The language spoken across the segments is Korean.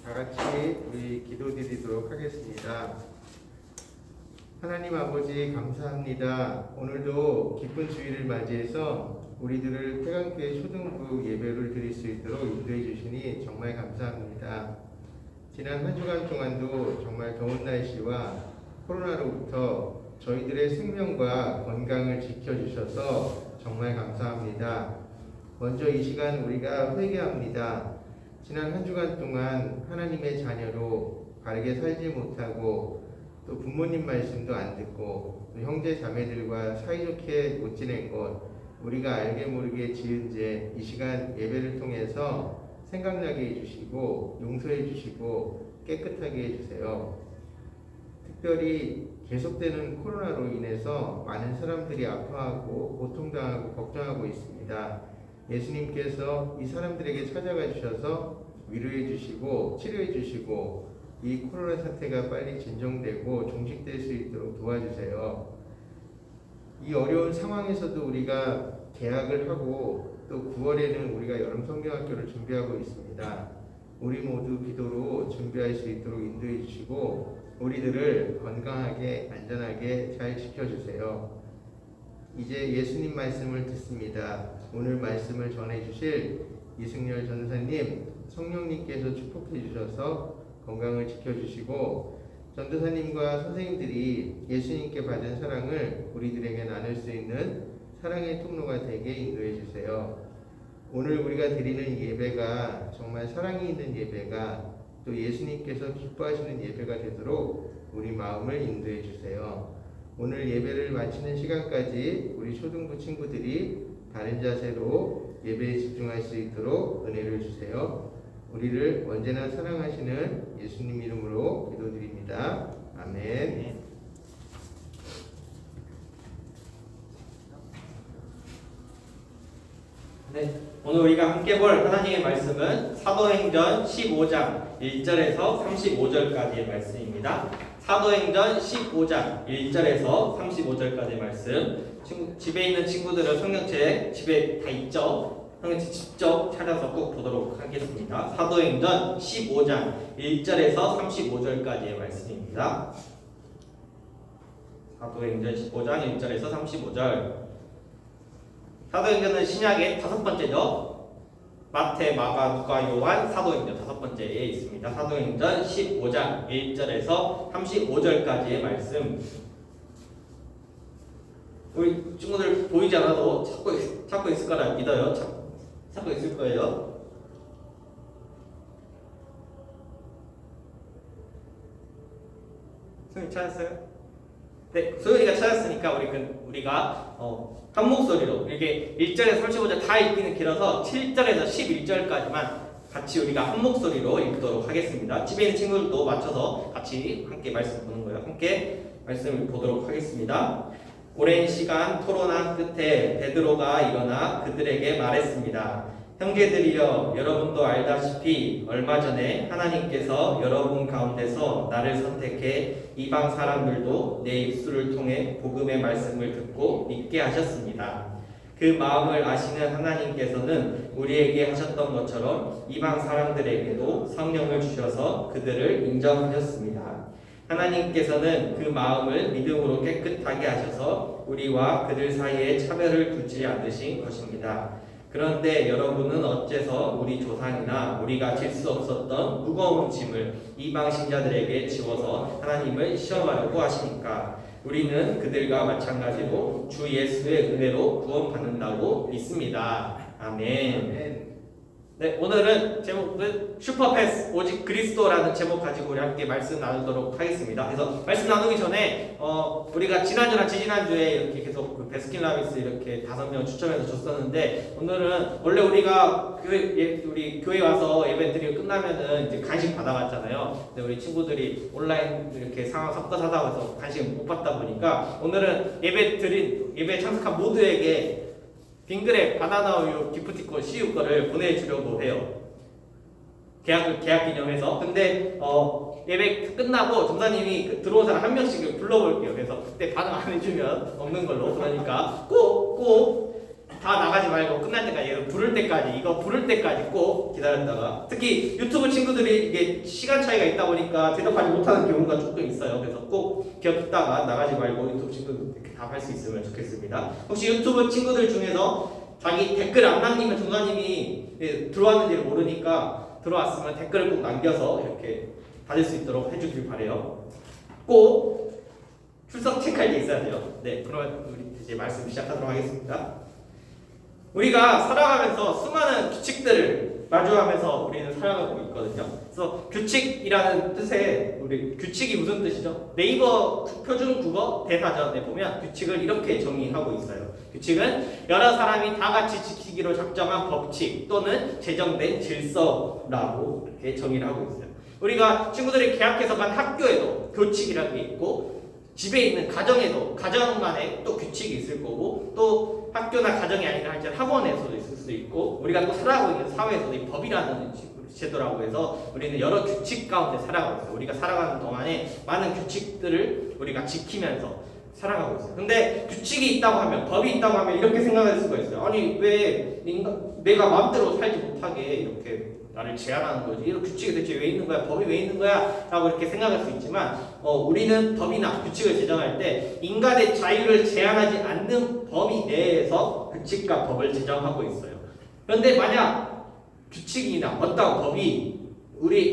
다 같이 우리 기도드리도록 하겠습니다. 하나님 아버지 감사합니다. 오늘도 기쁜 주일을 맞이해서 우리들을 태강교회 초등부 예배를 드릴 수 있도록 인도해 주시니 정말 감사합니다. 지난 한 주간 동안도 정말 더운 날씨와 코로나로부터 저희들의 생명과 건강을 지켜주셔서 정말 감사합니다. 먼저 이 시간 우리가 회개합니다. 지난 한 주간 동안 하나님의 자녀로 바르게 살지 못하고 또 부모님 말씀도 안 듣고 또 형제 자매들과 사이좋게 못 지낸 것 우리가 알게 모르게 지은 죄 이 시간 예배를 통해서 생각나게 해주시고 용서해 주시고 깨끗하게 해주세요. 특별히 계속되는 코로나로 인해서 많은 사람들이 아파하고 고통당하고 걱정하고 있습니다. 예수님께서 이 사람들에게 찾아가 주셔서 위로해 주시고 치료해 주시고 이 코로나 사태가 빨리 진정되고 종식될 수 있도록 도와주세요. 이 어려운 상황에서도 우리가 개학을 하고 또 9월에는 우리가 여름 성경학교를 준비하고 있습니다. 우리 모두 기도로 준비할 수 있도록 인도해 주시고 우리들을 건강하게 안전하게 잘 지켜주세요. 이제 예수님 말씀을 듣습니다. 오늘 말씀을 전해주실 이승열 전도사님, 성령님께서 축복해 주셔서 건강을 지켜주시고 전도사님과 선생님들이 예수님께 받은 사랑을 우리들에게 나눌 수 있는 사랑의 통로가 되게 인도해 주세요. 오늘 우리가 드리는 예배가 정말 사랑이 있는 예배가 또 예수님께서 기뻐하시는 예배가 되도록 우리 마음을 인도해 주세요. 오늘 예배를 마치는 시간까지 우리 초등부 친구들이 바른 자세로 예배에 집중할 수 있도록 은혜를 주세요. 우리를 언제나 사랑하시는 예수님 이름으로 기도드립니다. 아멘. 네, 오늘 우리가 함께 볼 하나님의 말씀은 사도행전 15장 1절에서 35절까지의 말씀입니다. 사도행전 15장 1절에서 35절까지의 말씀. 집에 있는 친구들은 성경책 집에 다 있죠? 성경책 직접 찾아서 꼭 보도록 하겠습니다. 사도행전 15장 1절에서 35절까지의 말씀입니다. 사도행전 15장 1절에서 35절. 사도행전은 신약의 5번째죠. 마태, 마가, 누가, 요한, 사도행전 5번째에 있습니다. 사도행전 15장 1절에서 35절까지의 말씀. 우리 친구들 보이지 않아도 찾고 있을 거라 믿어요. 찾고 있을 거예요. 소연이 찾았어요? 네, 소연이가 찾았으니까 우리가 한 목소리로 이렇게 1절에서 35절 다 읽기는 길어서 7절에서 11절까지만 같이 우리가 한 목소리로 읽도록 하겠습니다. 집에 있는 친구들도 맞춰서 같이 함께 말씀 보는 거예요. 함께 말씀을 보도록 하겠습니다. 오랜 시간 토론한 끝에 베드로가 일어나 그들에게 말했습니다. 형제들이여, 여러분도 알다시피 얼마 전에 하나님께서 여러분 가운데서 나를 선택해 이방 사람들도 내 입술을 통해 복음의 말씀을 듣고 믿게 하셨습니다. 그 마음을 아시는 하나님께서는 우리에게 하셨던 것처럼 이방 사람들에게도 성령을 주셔서 그들을 인정하셨습니다. 하나님께서는 그 마음을 믿음으로 깨끗하게 하셔서 우리와 그들 사이에 차별을 두지 않으신 것입니다. 그런데 여러분은 어째서 우리 조상이나 우리가 질 수 없었던 무거운 짐을 이방 신자들에게 지워서 하나님을 시험하려고 하시니까? 우리는 그들과 마찬가지로 주 예수의 은혜로 구원받는다고 믿습니다. 아멘. 네, 오늘은 제목은 슈퍼패스 오직 그리스도라는 제목 가지고 우리 함께 말씀 나누도록 하겠습니다. 그래서 말씀 나누기 전에 우리가 지난주나 지지난주에 이렇게 계속 그 베스킨라빈스 이렇게 5명 추첨해서 줬었는데 오늘은 원래 우리가 우리 교회 와서 예배 드리고 끝나면은 이제 간식 받아갔잖아요. 근데 우리 친구들이 온라인 이렇게 상황 섞어서 하다 해서 간식을 못 받다 보니까 오늘은 예배 참석한 모두에게 빙그레 바나나 우유 기프티콘 CU 거를 보내주려고 해요. 계약 기념해서. 근데 예배 끝나고 전사님이 들어온 사람 한 명씩 불러볼게요. 그래서 그때 반응 안 해주면 없는 걸로. 그러니까 꼭 다 나가지 말고 끝날 때까지 이거 부를 때까지 꼭 기다렸다가 특히 유튜브 친구들이 이게 시간 차이가 있다 보니까 대답하지 못하는 경우가 조금 있어요. 그래서 꼭 기억했다가 나가지 말고 유튜브 친구들 이렇게 답할 수 있으면 좋겠습니다. 혹시 유튜브 친구들 중에서 자기 댓글 안 남기면 전사님이 들어왔는지를 모르니까 들어왔으면 댓글을 꼭 남겨서 이렇게 받을 수 있도록 해주길 바래요. 꼭 출석 체크할 게 있어야 돼요. 네, 그러면 우리 이제 말씀 시작하도록 하겠습니다. 우리가 살아가면서 수많은 규칙들을 마주하면서 우리는 살아가고 있거든요. 그래서 규칙이라는 뜻에 우리 규칙이 무슨 뜻이죠? 네이버 표준 국어 대사전에 보면 규칙을 이렇게 정의하고 있어요. 규칙은 여러 사람이 다 같이 지키기로 작정한 법칙 또는 제정된 질서라고 이렇게 정의를 하고 있어요. 우리가 친구들이 계약해서 간 학교에도 규칙이라는 게 있고 집에 있는 가정에도 가정만의 또 규칙이 있을 거고 또 학교나 가정이 아니라 할지 학원에서도 있을 수 있고 우리가 또 살아가고 있는 사회에서도 이 법이라는 제도라고 해서 우리는 여러 규칙 가운데 살아가고 있어요. 우리가 살아가는 동안에 많은 규칙들을 우리가 지키면서 살아가고 있어요. 근데 규칙이 있다고 하면 법이 있다고 하면 이렇게 생각할 수가 있어요. 아니 왜 내가 마음대로 살지 못하게 이렇게 나를 제한하는 거지. 이런 규칙이 대체 왜 있는 거야? 법이 왜 있는 거야? 라고 이렇게 생각할 수 있지만 우리는 법이나 규칙을 제정할 때 인간의 자유를 제한하지 않는 범위 내에서 규칙과 법을 제정하고 있어요. 그런데 만약 규칙이나 어떤 법이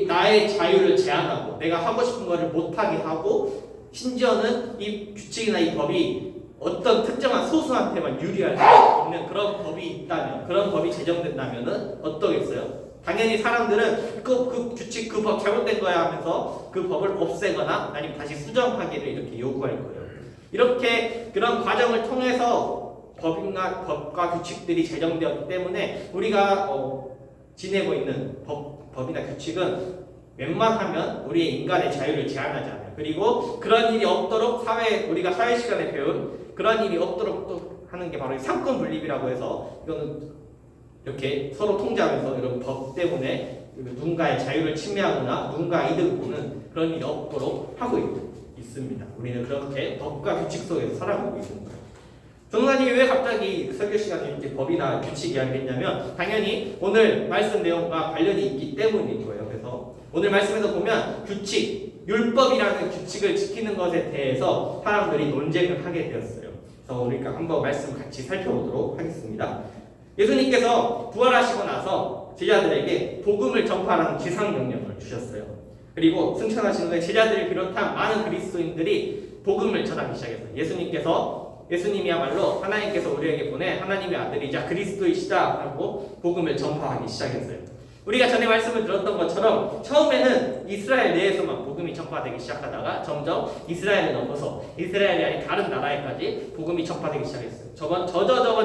나의 자유를 제한하고 내가 하고 싶은 것을 못하게 하고 심지어는 이 규칙이나 이 법이 어떤 특정한 소수한테만 유리할 수 있는 그런 법이 있다면 그런 법이 제정된다면 어떠겠어요? 당연히 사람들은 그 규칙, 그 법 잘못된 거야 하면서 그 법을 없애거나 아니면 다시 수정하기를 이렇게 요구할 거예요. 이렇게 그런 과정을 통해서 법과 규칙들이 제정되었기 때문에 우리가 지내고 있는 법이나 규칙은 웬만하면 우리의 인간의 자유를 제한하지 않아요. 그리고 그런 일이 없도록 우리가 사회 시간에 배운 그런 일이 없도록 또 하는 게 바로 상권 분립이라고 해서 이거는 이렇게 서로 통제하면서 이런 법 때문에 누군가의 자유를 침해하거나 누군가 이득을 보는 그런 일이 없도록 하고 있습니다. 우리는 그렇게 법과 규칙 속에서 살아가고 있는 거예요. 전사님이 왜 갑자기 설교 시간에 이제 법이나 규칙 이야기를 했냐면 당연히 오늘 말씀 내용과 관련이 있기 때문인 거예요. 그래서 오늘 말씀에서 보면 규칙, 율법이라는 규칙을 지키는 것에 대해서 사람들이 논쟁을 하게 되었어요. 그래서 우리가 한번 말씀 같이 살펴보도록 하겠습니다. 예수님께서 부활하시고 나서 제자들에게 복음을 전파하는 지상명령을 주셨어요. 그리고 승천하신 후에 제자들을 비롯한 많은 그리스도인들이 복음을 전하기 시작했어요. 예수님이야말로 하나님께서 우리에게 보낸 하나님의 아들이자 그리스도이시다 하고 복음을 전파하기 시작했어요. 우리가 전에 말씀을 들었던 것처럼 처음에는 이스라엘 내에서만 복음이 전파되기 시작하다가 점점 이스라엘을 넘어서 이스라엘이 아닌 다른 나라에까지 복음이 전파되기 시작했어요. 저번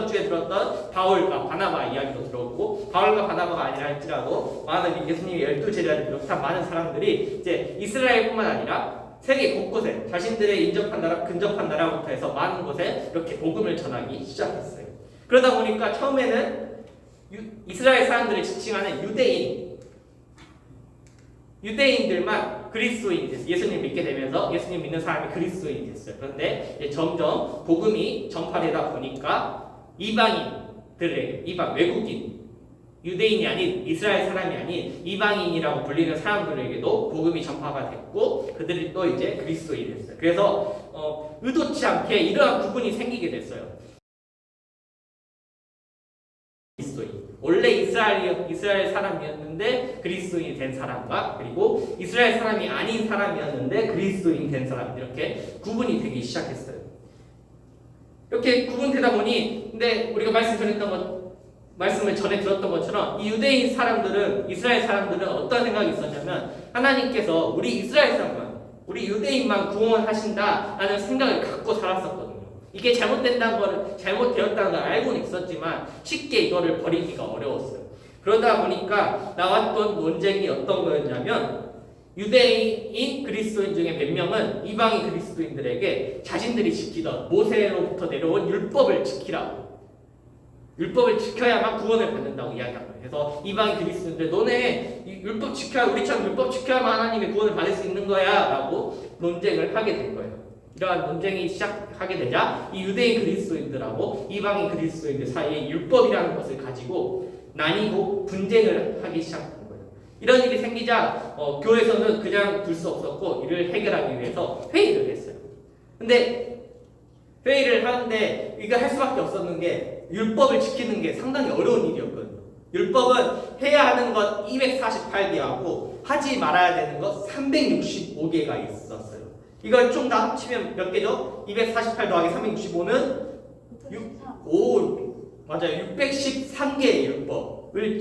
주에 들었던 바울과 바나바 이야기도 들었고 바울과 바나바가 아니라 할지라도 많은 예수님의 12제자를 비롯한 많은 사람들이 이제 이스라엘뿐만 아니라 세계 곳곳에 자신들의 근접한 나라부터 해서 많은 곳에 이렇게 복음을 전하기 시작했어요. 그러다 보니까 처음에는 이스라엘 사람들을 지칭하는 유대인들만 그리스도인이 됐어요. 예수님 믿게 되면서 예수님 믿는 사람이 그리스도인이 됐어요. 그런데 점점 복음이 전파되다 보니까 외국인, 유대인이 아닌 이스라엘 사람이 아닌 이방인이라고 불리는 사람들에게도 복음이 전파가 됐고 그들이 또 이제 그리스도인이 됐어요. 그래서 의도치 않게 이러한 구분이 생기게 됐어요. 원래 이스라엘 사람이었는데 그리스도인이 된 사람과 그리고 이스라엘 사람이 아닌 사람이었는데 그리스도인이 된 사람 이렇게 구분이 되기 시작했어요. 이렇게 구분되다 보니 근데 우리가 말씀을 전에 들었던 것처럼 이 유대인 사람들은 이스라엘 사람들은 어떤 생각이 있었냐면 하나님께서 우리 이스라엘 사람만 우리 유대인만 구원하신다라는 생각을 갖고 살았었거든요. 이게 잘못되었다는 걸 알고는 있었지만 쉽게 이거를 버리기가 어려웠어요. 그러다 보니까 나왔던 논쟁이 어떤 거였냐면 유대인 그리스도인 중에 몇 명은 이방인 그리스도인들에게 자신들이 지키던 모세로부터 내려온 율법을 지키라고 율법을 지켜야만 구원을 받는다고 이야기한 거예요. 그래서 이방인 그리스도인들 너네 율법 지켜야 우리처럼 율법 지켜야만 하나님의 구원을 받을 수 있는 거야 라고 논쟁을 하게 된 거예요. 이러한 논쟁이 시작하게 되자 이 유대인 그리스도인들하고 이방인 그리스도인들 사이에 율법이라는 것을 가지고 나뉘고 분쟁을 하기 시작한 거예요. 이런 일이 생기자 교회에서는 그냥 둘 수 없었고 이를 해결하기 위해서 회의를 했어요. 근데 회의를 하는데 이거 할 수밖에 없었는 게 율법을 지키는 게 상당히 어려운 일이었거든요. 율법은 해야 하는 것 248개하고 하지 말아야 되는 것 365개가 있었어요. 이걸 총 다 합치면 몇 개죠? 248 더하기 365는 613개의 율법을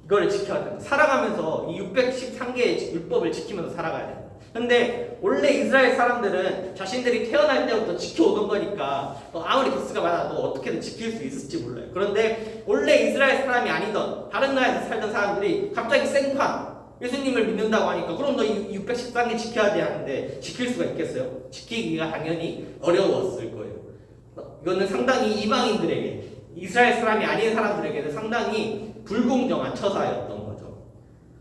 이걸 지켜야 돼요. 살아가면서 이 613개의 율법을 지키면서 살아가야 돼요. 근데 원래 이스라엘 사람들은 자신들이 태어날 때부터 지켜오던 거니까 아무리 개수가 많아도 어떻게든 지킬 수 있을지 몰라요. 그런데 원래 이스라엘 사람이 아니던 다른 나라에서 살던 사람들이 갑자기 생판 예수님을 믿는다고 하니까 그럼 너 613개 지켜야 돼 하는데 지킬 수가 있겠어요? 지키기가 당연히 어려웠을 거예요. 이거는 상당히 이방인들에게 이스라엘 사람이 아닌 사람들에게는 상당히 불공정한 처사였던 거죠.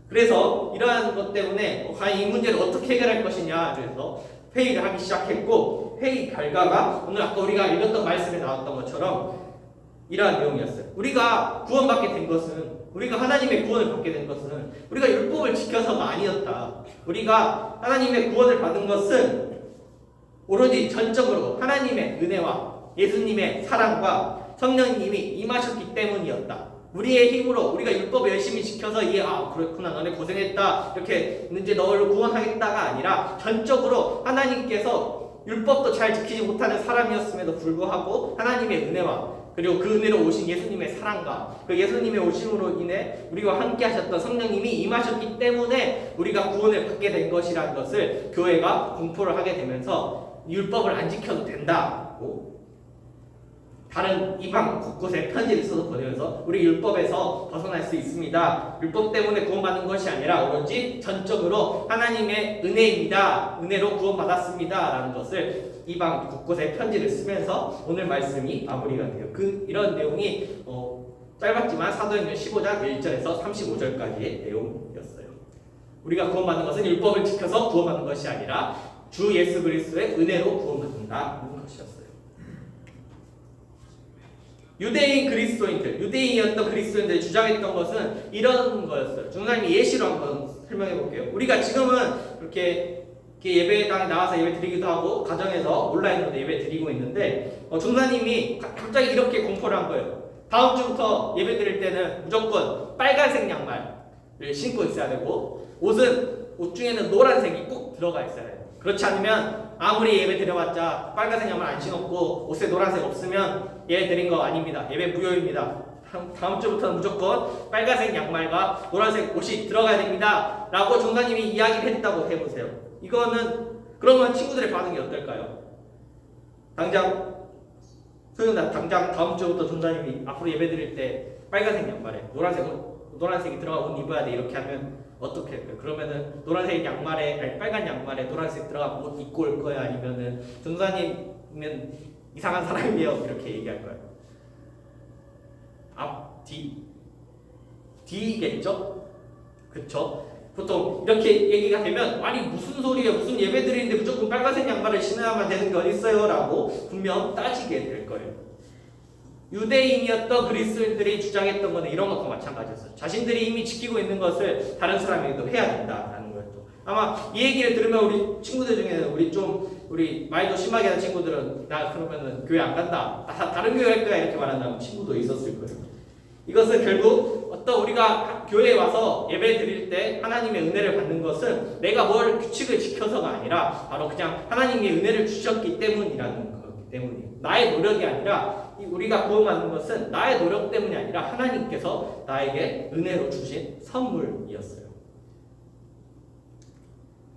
그래서 이러한 것 때문에 과연 이 문제를 어떻게 해결할 것이냐 그래서 회의를 하기 시작했고 회의 결과가 오늘 아까 우리가 읽었던 말씀에 나왔던 것처럼 이러한 내용이었어요. 우리가 구원받게 된 것은 우리가 하나님의 구원을 받게 된 것은 우리가 율법을 지켜서가 아니었다. 우리가 하나님의 구원을 받은 것은 오로지 전적으로 하나님의 은혜와 예수님의 사랑과 성령님이 임하셨기 때문이었다. 우리의 힘으로 우리가 율법을 열심히 지켜서 그렇구나 너네 고생했다 이렇게 이제 너를 구원하겠다가 아니라 전적으로 하나님께서 율법도 잘 지키지 못하는 사람이었음에도 불구하고 하나님의 은혜와 그리고 그 은혜로 오신 예수님의 사랑과 그 예수님의 오심으로 인해 우리와 함께 하셨던 성령님이 임하셨기 때문에 우리가 구원을 받게 된 것이라는 것을 교회가 공포를 하게 되면서 율법을 안 지켜도 된다고 다른 이방 곳곳에 편지를 써서 보내면서 우리 율법에서 벗어날 수 있습니다. 율법 때문에 구원받는 것이 아니라 오로지 전적으로 하나님의 은혜입니다. 은혜로 구원받았습니다. 라는 것을 이방 곳곳에 편지를 쓰면서 오늘 말씀이 마무리가 돼요. 이런 내용이 짧았지만 사도행전 15장 1절에서 35절까지의 내용이었어요. 우리가 구원받는 것은 율법을 지켜서 구원받는 것이 아니라 주 예수 그리스도의 은혜로 구원받는다는 것이었어요. 유대인이었던 그리스도인들이 주장했던 것은 이런 거였어요. 중사님이 예시로 한번 설명해 볼게요. 우리가 지금은 이렇게 예배당에 나와서 예배 드리기도 하고 가정에서 온라인으로 예배 드리고 있는데 중사님이 갑자기 이렇게 공포를 한 거예요. 다음 주부터 예배 드릴 때는 무조건 빨간색 양말을 신고 있어야 되고 옷 중에는 노란색이 꼭 들어가 있어야 돼요. 그렇지 않으면 아무리 예배 드려봤자 빨간색 양말 안 신었고 옷에 노란색 없으면 예배 드린 거 아닙니다. 예배 무효입니다. 다음 주부터는 무조건 빨간색 양말과 노란색 옷이 들어가야 됩니다. 라고 종사님이 이야기를 했다고 해보세요. 그러면 친구들의 반응이 어떨까요? 당장 다음 주부터 종사님이 앞으로 예배 드릴 때 빨간색 양말에 노란색이 들어간 옷 입어야 돼 이렇게 하면 어떻게 할까요? 그러면은 빨간 양말에 노란색 들어간 옷 입고 올 거야? 아니면은 전사님은 이상한 사람이에요 이렇게 얘기할 거예요? D겠죠? 그쵸? 보통 이렇게 얘기가 되면 아니 무슨 소리야 무슨 예배 드리는데 무조건 빨간색 양말을 신어야만 되는 게 어딨어요? 라고 분명 따지게 될 거예요. 유대인이었던 그리스도인들이 주장했던 것은 이런 것과 마찬가지였어요. 자신들이 이미 지키고 있는 것을 다른 사람에게도 해야 된다라는 거였죠. 아마 이 얘기를 들으면 우리 친구들 중에는 우리 말도 심하게 하는 친구들은 나 그러면은 교회 안 간다. 나 다른 교회 할 거야 이렇게 말하는 친구도 있었을 거예요. 이것은 결국 우리가 교회에 와서 예배 드릴 때 하나님의 은혜를 받는 것은 내가 뭘 규칙을 지켜서가 아니라 바로 그냥 하나님의 은혜를 주셨기 때문이라는 거기 때문이에요. 나의 노력이 아니라 우리가 구원받는 것은 나의 노력 때문이 아니라 하나님께서 나에게 은혜로 주신 선물이었어요.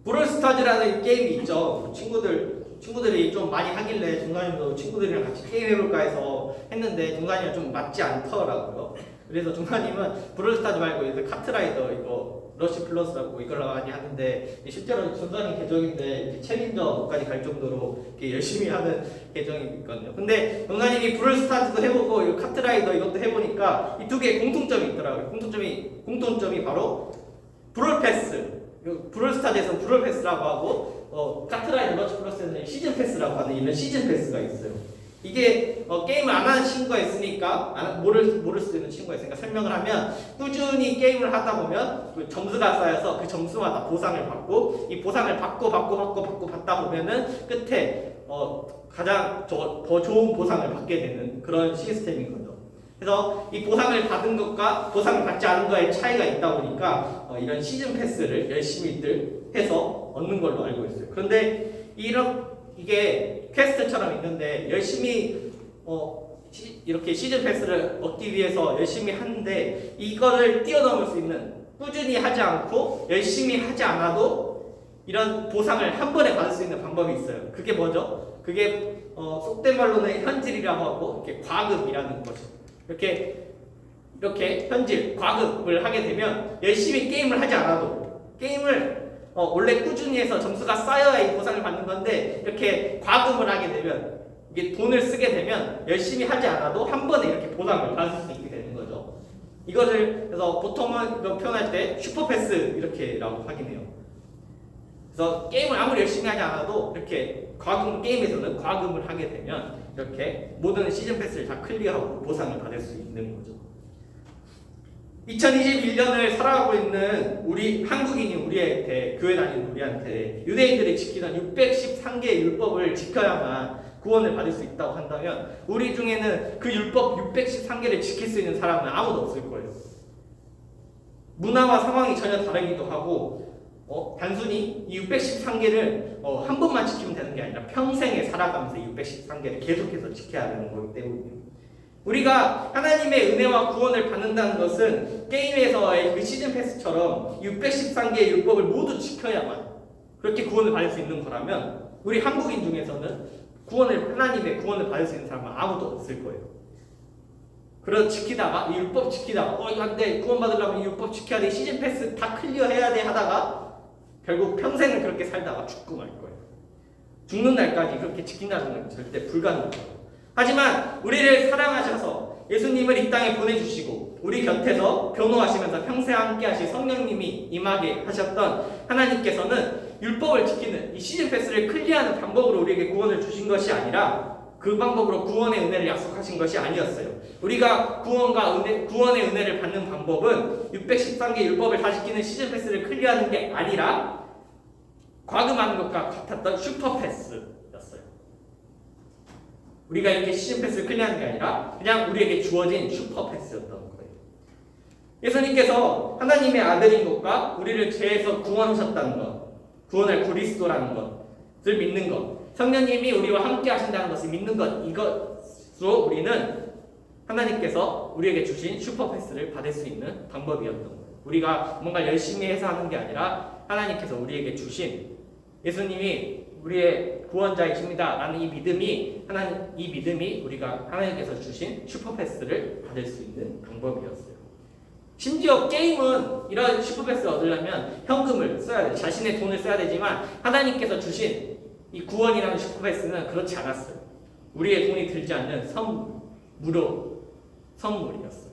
브롤스타즈라는 게임이 있죠. 친구들이 좀 많이 하길래 중간님도 친구들이랑 같이 게임 해볼까 해서 했는데 중간이랑 좀 맞지 않더라고요. 그래서 중간님은 브롤스타즈 말고 이제 카트라이더 이거 러시 플러스라고 이걸 많이 하는데 실제로 중간님 계정인데 챌린저까지 갈 정도로 이렇게 열심히 하는 계정이 있거든요. 근데 중간님이 브롤스타즈도 해보고 이거 카트라이더 이것도 해보니까 이 두 개의 공통점이 있더라고요. 공통점이 바로 브롤패스 브롤스타즈에서 브롤 패스라고 하고 카트라이더 러치 플러스에서는 시즌 패스라고 하는 이런 시즌 패스가 있어요. 이게 게임을 안 하는 친구가 있으니까 모를 수도 있는 친구가 있으니까 설명을 하면 꾸준히 게임을 하다 보면 그 점수가 쌓여서 그 점수마다 보상을 받고 이 보상을 받고 받다 보면은 끝에 가장 더 좋은 보상을 받게 되는 그런 시스템인 거죠. 그래서 이 보상을 받은 것과 보상을 받지 않은 거의 차이가 있다 보니까 이런 시즌 패스를 열심히들 해서 얻는 걸로 알고 있어요. 그런데 이게 퀘스트처럼 있는데 열심히 이렇게 시즌 패스를 얻기 위해서 열심히 하는데 이거를 뛰어넘을 수 있는 꾸준히 하지 않고 열심히 하지 않아도 이런 보상을 한 번에 받을 수 있는 방법이 있어요. 그게 뭐죠? 그게 속된 말로는 현질이라고 하고 이렇게 과급이라는 거죠. 이렇게 현질, 과급을 하게 되면 열심히 게임을 하지 않아도 게임을 원래 꾸준히 해서 점수가 쌓여야 이 보상을 받는 건데 이렇게 과금을 하게 되면 이게 돈을 쓰게 되면 열심히 하지 않아도 한 번에 이렇게 보상을 받을 수 있게 되는 거죠. 이것을 그래서 보통은 이거 표현할 때 슈퍼패스 이렇게라고 하긴 해요. 그래서 게임을 아무리 열심히 하지 않아도 이렇게 게임에서는 과금을 하게 되면 이렇게 모든 시즌 패스를 다 클리어하고 보상을 받을 수 있는 거죠. 2021년을 살아가고 있는 우리 한국인이 우리한테 교회 다니는 우리한테 유대인들이 지키던 613개의 율법을 지켜야만 구원을 받을 수 있다고 한다면 우리 중에는 그 율법 613개를 지킬 수 있는 사람은 아무도 없을 거예요. 문화와 상황이 전혀 다르기도 하고 단순히 이 613개를 한 번만 지키면 되는 게 아니라 평생에 살아가면서 이 613개를 계속해서 지켜야 되는 거기 때문이에요. 우리가 하나님의 은혜와 구원을 받는다는 것은 게임에서의 그 시즌 패스처럼 613개의 율법을 모두 지켜야만 그렇게 구원을 받을 수 있는 거라면 우리 한국인 중에서는 하나님의 구원을 받을 수 있는 사람은 아무도 없을 거예요. 그래서 이 율법 지키다가 이거 안 돼, 구원 받으려면 이 율법 지켜야 돼, 시즌 패스 다 클리어해야 돼 하다가 결국 평생을 그렇게 살다가 죽고 말 거예요. 죽는 날까지 그렇게 지킨다는 건 절대 불가능해요. 하지만 우리를 사랑하셔서 예수님을 이 땅에 보내주시고 우리 곁에서 변호하시면서 평생 함께 하실 성령님이 임하게 하셨던 하나님께서는 율법을 지키는 이 시즌 패스를 클리어하는 방법으로 우리에게 구원을 주신 것이 아니라 그 방법으로 구원의 은혜를 약속하신 것이 아니었어요. 우리가 구원의 은혜를 받는 방법은 613개 율법을 다 지키는 시즌 패스를 클리어하는 게 아니라 과금하는 것과 같았던 슈퍼 패스였어요. 우리가 이렇게 시즌 패스를 클리어하는 게 아니라 그냥 우리에게 주어진 슈퍼 패스였던 거예요. 예수님께서 하나님의 아들인 것과 우리를 죄에서 구원하셨다는 것, 구원할 그리스도라는 것을 믿는 것, 성령님이 우리와 함께 하신다는 것을 믿는 것, 이것으로 우리는 하나님께서 우리에게 주신 슈퍼 패스를 받을 수 있는 방법이었던 거예요. 우리가 뭔가 열심히 해서 하는 게 아니라 하나님께서 우리에게 주신 예수님이 우리의 구원자이십니다 라는 이 믿음이 우리가 하나님께서 주신 슈퍼패스를 받을 수 있는 방법이었어요. 심지어 게임은 이런 슈퍼패스를 얻으려면 현금을 써야 돼요. 자신의 돈을 써야 되지만 하나님께서 주신 이 구원이라는 슈퍼패스는 그렇지 않았어요. 우리의 돈이 들지 않는 선물이었어요.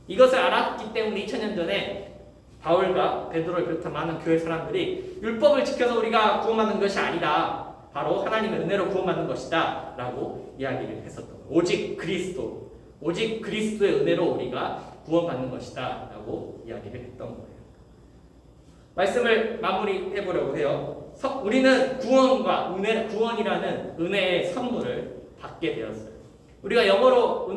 이것을 알았기 때문에 2000년 전에 바울과 베드로를 비롯한 많은 교회 사람들이 율법을 지켜서 우리가 구원받는 것이 아니다. 바로 하나님의 은혜로 구원받는 것이다. 라고 이야기를 했었던 거예요. 오직 그리스도의 은혜로 우리가 구원받는 것이다. 라고 이야기를 했던 거예요. 말씀을 마무리해 보려고 해요. 우리는 구원이라는 은혜의 선물을 받게 되었어요. 우리가 영어로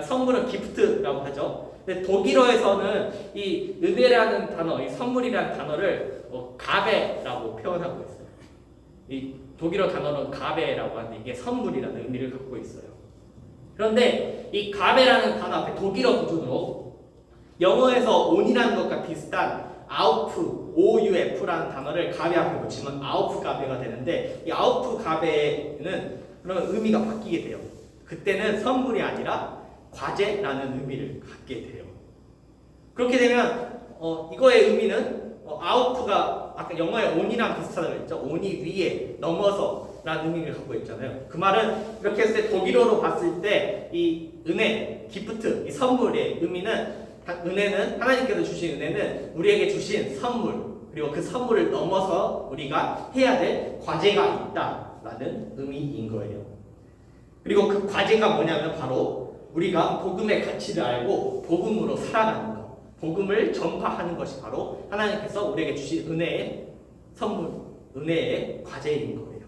선물은 기프트라고 하죠. 근데 독일어에서는 이 은혜라는 단어, 이 선물이라는 단어를 가베라고 표현하고 있어요. 이 독일어 단어는 가베라고 하는데 이게 선물이라는 의미를 갖고 있어요. 그런데 이 가베라는 단어 앞에 독일어 기준으로 영어에서 온이라는 것과 비슷한 OUF라는 단어를 가베 앞에 붙이면 아우프가베가 되는데 이 아우프가베는 그런 의미가 바뀌게 돼요. 그때는 선물이 아니라 과제라는 의미를 갖게 돼요. 그렇게 되면 이거의 의미는 아우프가 아까 영어의 온이랑 비슷하다고 했죠. 온이 위에 넘어서라는 의미를 갖고 있잖아요. 그 말은 이렇게 했을 때 독일어로 봤을 때 이 은혜, 기프트, 이 선물의 의미는 은혜는 하나님께서 주신 은혜는 우리에게 주신 선물, 그리고 그 선물을 넘어서 우리가 해야 될 과제가 있다라는 의미인 거예요. 그리고 그 과제가 뭐냐면 바로 우리가 복음의 가치를 알고 복음으로 살아가는 것, 복음을 전파하는 것이 바로 하나님께서 우리에게 주신 은혜의 선물, 은혜의 과제인 거예요.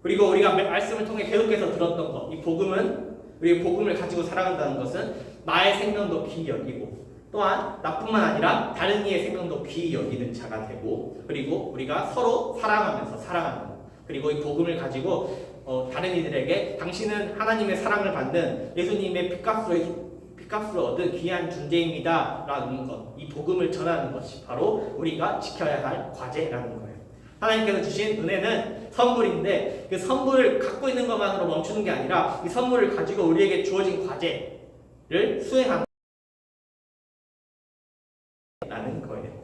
그리고 우리가 말씀을 통해 계속해서 들었던 것, 이 복음은, 우리 복음을 가지고 살아간다는 것은 나의 생명도 귀히 여기고 또한 나뿐만 아니라 다른 이의 생명도 귀히 여기는 자가 되고, 그리고 우리가 서로 사랑하면서 살아가는 것, 그리고 이 복음을 가지고 다른 이들에게 당신은 하나님의 사랑을 받는 예수님의 핏값으로 얻은 귀한 존재입니다 라는 것, 이 복음을 전하는 것이 바로 우리가 지켜야 할 과제라는 거예요. 하나님께서 주신 은혜는 선물인데 그 선물을 갖고 있는 것만으로 멈추는 게 아니라 이 선물을 가지고 우리에게 주어진 과제를 수행하는 거예요.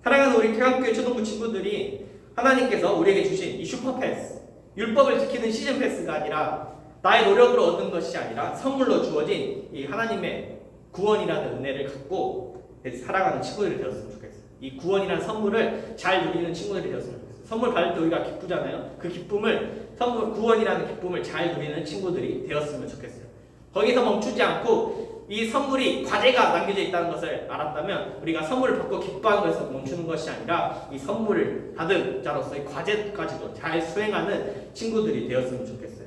사랑하는 우리 태강교회 초등부 친구들이 하나님께서 우리에게 주신 이 슈퍼패스, 율법을 지키는 시즌 패스가 아니라 나의 노력으로 얻은 것이 아니라 선물로 주어진 이 하나님의 구원이라는 은혜를 갖고 살아가는 친구들이 되었으면 좋겠어요. 이 구원이라는 선물을 잘 누리는 친구들이 되었으면 좋겠어요. 선물 받을 때 우리가 기쁘잖아요. 그 기쁨을, 구원이라는 기쁨을 잘 누리는 친구들이 되었으면 좋겠어요. 거기서 멈추지 않고 이 선물이 과제가 남겨져 있다는 것을 알았다면 우리가 선물을 받고 기뻐하는 것에서 멈추는 것이 아니라 이 선물을 받은 자로서의 과제까지도 잘 수행하는 친구들이 되었으면 좋겠어요.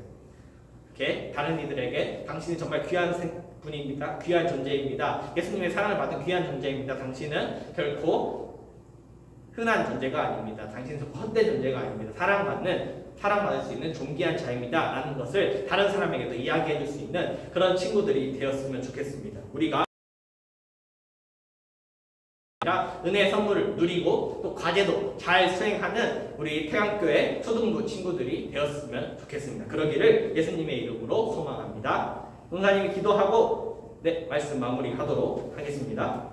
이렇게 다른 이들에게 당신이 정말 귀한 분입니다. 귀한 존재입니다. 예수님의 사랑을 받은 귀한 존재입니다. 당신은 결코 흔한 존재가 아닙니다. 당신은 헛된 존재가 아닙니다. 사랑받을 수 있는 존귀한 자입니다 라는 것을 다른 사람에게도 이야기해 줄 수 있는 그런 친구들이 되었으면 좋겠습니다. 우리가 은혜의 선물을 누리고 또 과제도 잘 수행하는 우리 태강교회 초등부 친구들이 되었으면 좋겠습니다. 그러기를 예수님의 이름으로 소망합니다. 동사님이 기도하고 말씀 마무리하도록 하겠습니다.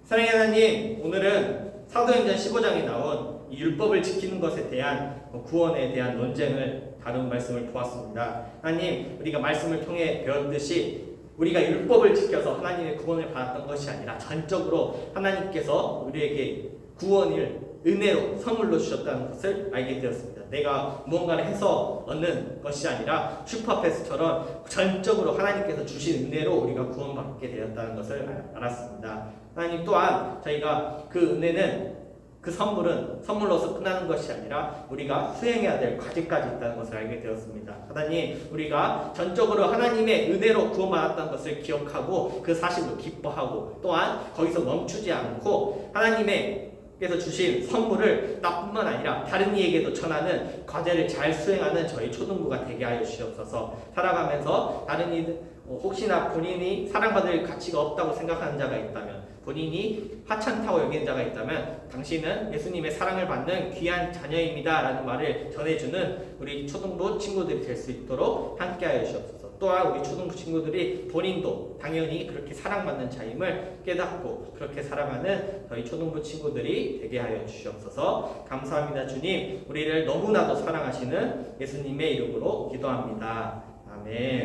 사랑의 하나님, 오늘은 사도행전 15장에 나온 이 율법을 지키는 것에 대한 구원에 대한 논쟁을 다룬 말씀을 보았습니다. 하나님, 우리가 말씀을 통해 배웠듯이 우리가 율법을 지켜서 하나님의 구원을 받았던 것이 아니라 전적으로 하나님께서 우리에게 구원을 은혜로 선물로 주셨다는 것을 알게 되었습니다. 내가 무언가를 해서 얻는 것이 아니라 슈퍼패스처럼 전적으로 하나님께서 주신 은혜로 우리가 구원받게 되었다는 것을 알았습니다. 하나님, 또한 저희가 그 은혜는, 그 선물은 선물로서 끝나는 것이 아니라 우리가 수행해야 될 과제까지 있다는 것을 알게 되었습니다. 하나님, 우리가 전적으로 하나님의 은혜로 구원받았다는 것을 기억하고 그 사실로 기뻐하고 또한 거기서 멈추지 않고 하나님께서 주신 선물을 나뿐만 아니라 다른 이에게도 전하는 과제를 잘 수행하는 저희 초등부가 되게 하여 주시옵소서. 살아가면서 다른 이들, 혹시나 본인이 사랑받을 가치가 없다고 생각하는 자가 있다면, 본인이 하찮다고 여기는 자가 있다면 당신은 예수님의 사랑을 받는 귀한 자녀입니다 라는 말을 전해주는 우리 초등부 친구들이 될 수 있도록 함께하여 주시옵소서. 또한 우리 초등부 친구들이 본인도 당연히 그렇게 사랑받는 자임을 깨닫고 그렇게 살아가는 저희 초등부 친구들이 되게 하여 주시옵소서. 감사합니다. 주님, 우리를 너무나도 사랑하시는 예수님의 이름으로 기도합니다. 아멘.